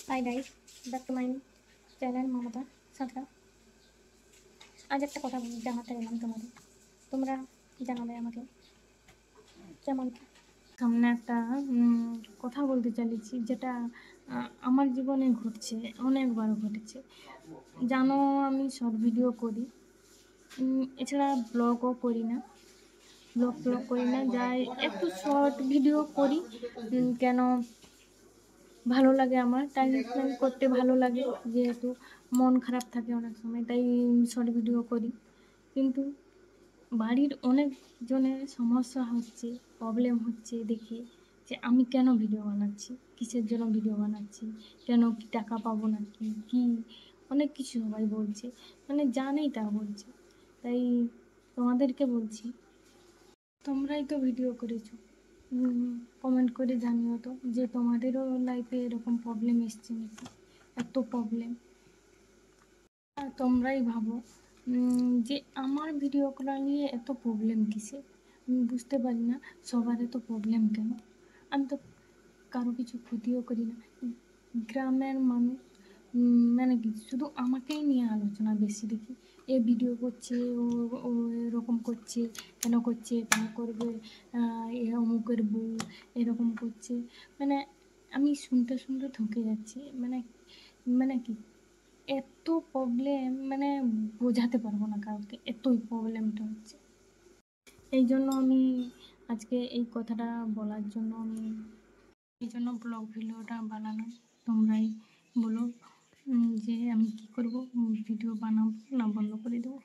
Hi guys, back to my channel Mamata Santra. আজ একটা কথা জানাতে এলাম তোমাদের, তোমরা জানাবে আমাকে যেমন কি। সামনে একটা কথা বলতে চাইছি, যেটা আমার জীবনে ঘটছে, অনেকবার ঘটেছে। জানো, আমি শর্ট ভিডিও করি, এছাড়া ব্লগও করি না, ব্লগ করি না, যাই একটু শর্ট ভিডিও করি। কেন ভালো লাগে, আমার টাইম স্পেন্ড করতে ভালো লাগে, যেহেতু মন খারাপ থাকে অনেক সময়, তাই শর্ট ভিডিও করি। কিন্তু বাড়ির অনেকজনের সমস্যা হচ্ছে, প্রবলেম হচ্ছে দেখে, যে আমি কেন ভিডিও বানাচ্ছি, কিসের জন্য ভিডিও বানাচ্ছি, কেন কি টাকা পাবো না কি কি অনেক কিছু সবাই বলছে, মানে জানেই তা বলছে। তাই তোমাদেরকে বলছি, তোমরাই তো ভিডিও করেছো, কমেন্ট করে জানিও তো যে তোমাদেরও লাইফে এরকম প্রবলেম এসছে নাকি, এত প্রবলেম। আর তোমরাই ভাবো যে আমার ভিডিওগুলো নিয়ে এত প্রবলেম কিসে, আমি বুঝতে পারি না সবার এত প্রবলেম কেন। আমি তো কারো কিছু ক্ষতিও করি না। গ্রামের মানুষ মানে কি শুধু আমাকেই নিয়ে আলোচনা বেশি দেখি, এ ভিডিও করছে, ও ও এরকম করছে, কেন করছে, কেন করবে, এ অমুকের বউ এরকম করছে। মানে আমি শুনতে শুনতে থকে যাচ্ছি। মানে মানে কি এত প্রবলেম, মানে বোঝাতে পারবো না কাউকে, এতই প্রবলেমটা হচ্ছে। এই জন্য আমি আজকে এই কথাটা বলার জন্য আমি এই জন্য ব্লগ ভিডিওটা বানানো। তোমরাই বলো যে আমি কি করব, ভিডিও বানাবো না বন্ধ করে দেবো।